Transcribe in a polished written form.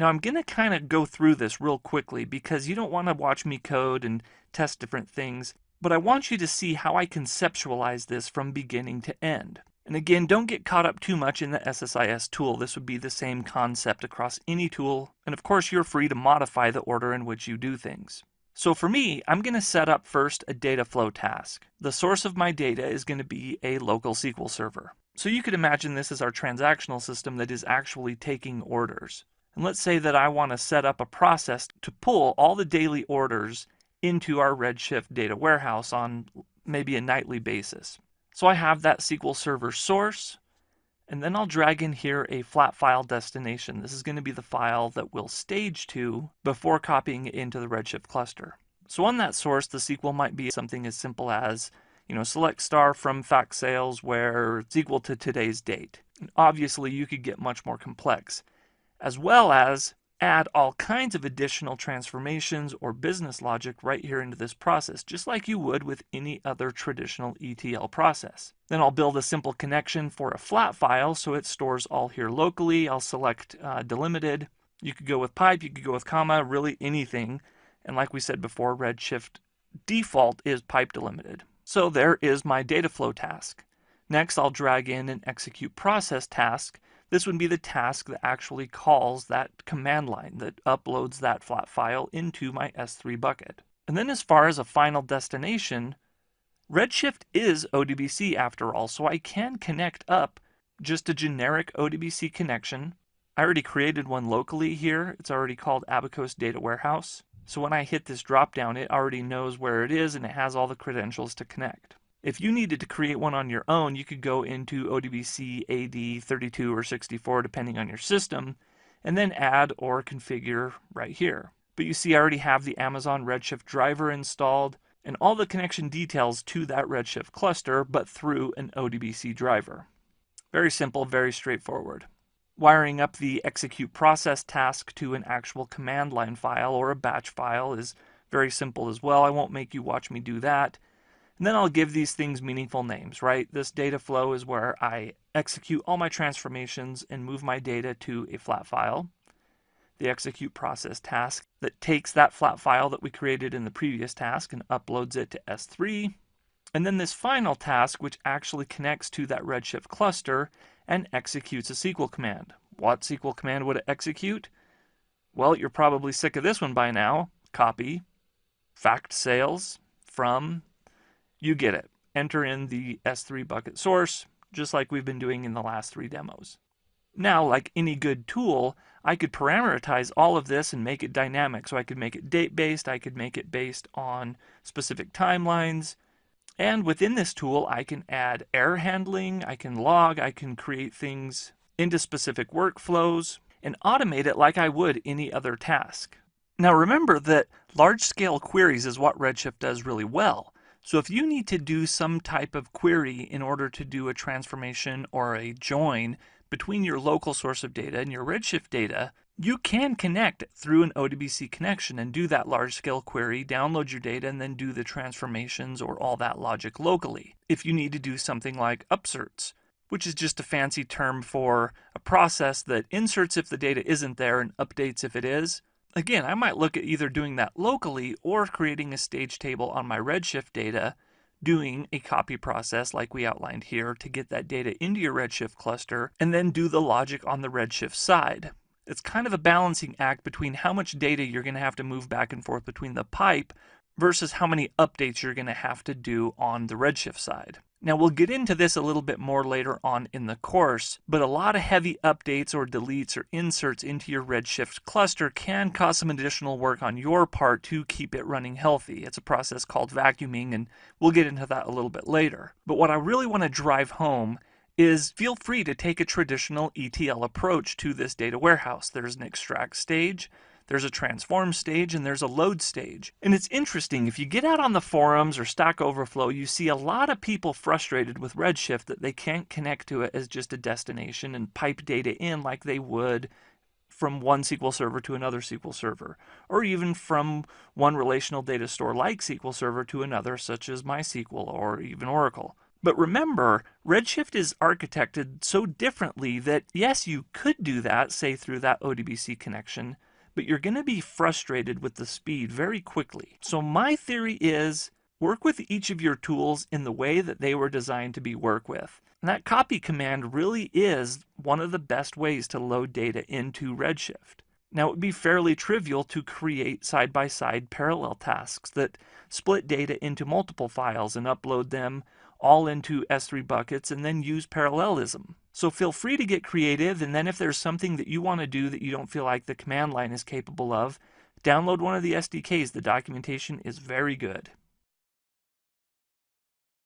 Now I'm going to kind of go through this real quickly because you don't want to watch me code and test different things, but I want you to see how I conceptualize this from beginning to end. And again, don't get caught up too much in the SSIS tool. This would be the same concept across any tool, and of course you're free to modify the order in which you do things. So for me, I'm going to set up first a data flow task. The source of my data is going to be a local SQL server. So you could imagine this as our transactional system that is actually taking orders. And let's say that I want to set up a process to pull all the daily orders into our Redshift data warehouse on maybe a nightly basis. So I have that SQL Server source, and then I'll drag in here a flat file destination. This is going to be the file that we'll stage to before copying it into the Redshift cluster. So on that source, the SQL might be something as simple as, select star from fact sales where it's equal to today's date. And obviously, you could get much more complex, as well as add all kinds of additional transformations or business logic right here into this process, just like you would with any other traditional ETL process. Then I'll build a simple connection for a flat file so it stores all here locally. I'll select delimited. You could go with pipe, you could go with comma, really anything. And like we said before, Redshift default is pipe delimited. So there is my data flow task. Next, I'll drag in an execute process task. This would be the task that actually calls that command line that uploads that flat file into my S3 bucket. And then as far as a final destination, Redshift is ODBC after all, so I can connect up just a generic ODBC connection. I already created one locally here. It's already called Abacus Data Warehouse. So when I hit this dropdown, it already knows where it is and it has all the credentials to connect. If you needed to create one on your own, you could go into ODBC AD 32 or 64 depending on your system, and then add or configure right here. But you see I already have the Amazon Redshift driver installed and all the connection details to that Redshift cluster, but through an ODBC driver. Very simple, very straightforward. Wiring up the execute process task to an actual command line file or a batch file is very simple as well. I won't make you watch me do that. And then I'll give these things meaningful names, right? This data flow is where I execute all my transformations and move my data to a flat file. The execute process task that takes that flat file that we created in the previous task and uploads it to S3. And then this final task, which actually connects to that Redshift cluster and executes a SQL command. What SQL command would it execute? Well, you're probably sick of this one by now. Copy fact sales from, you get it. Enter in the S3 bucket source, just like we've been doing in the last 3 demos. Now, like any good tool, I could parameterize all of this and make it dynamic. So I could make it date-based, I could make it based on specific timelines. And within this tool, I can add error handling, I can log, I can create things into specific workflows, and automate it like I would any other task. Now remember that large-scale queries is what Redshift does really well. So if you need to do some type of query in order to do a transformation or a join between your local source of data and your Redshift data, you can connect through an ODBC connection and do that large-scale query, download your data, and then do the transformations or all that logic locally. If you need to do something like upserts, which is just a fancy term for a process that inserts if the data isn't there and updates if it is, again, I might look at either doing that locally or creating a stage table on my Redshift data, doing a copy process like we outlined here to get that data into your Redshift cluster, and then do the logic on the Redshift side. It's kind of a balancing act between how much data you're going to have to move back and forth between the pipe versus how many updates you're going to have to do on the Redshift side. Now we'll get into this a little bit more later on in the course, but a lot of heavy updates or deletes or inserts into your Redshift cluster can cause some additional work on your part to keep it running healthy. It's a process called vacuuming, and we'll get into that a little bit later. But what I really want to drive home is feel free to take a traditional ETL approach to this data warehouse. There's an extract stage, there's a transform stage, and there's a load stage. And it's interesting, if you get out on the forums or Stack Overflow, you see a lot of people frustrated with Redshift that they can't connect to it as just a destination and pipe data in like they would from one SQL server to another SQL server, or even from one relational data store like SQL Server to another, such as MySQL or even Oracle. But remember, Redshift is architected so differently that yes, you could do that, say through that ODBC connection, but you're going to be frustrated with the speed very quickly. So my theory is work with each of your tools in the way that they were designed to be worked with. And that copy command really is one of the best ways to load data into Redshift. Now, it would be fairly trivial to create side-by-side parallel tasks that split data into multiple files and upload them all into S3 buckets and then use parallelism. So feel free to get creative, and then if there's something that you want to do that you don't feel like the command line is capable of, download one of the SDKs. The documentation is very good.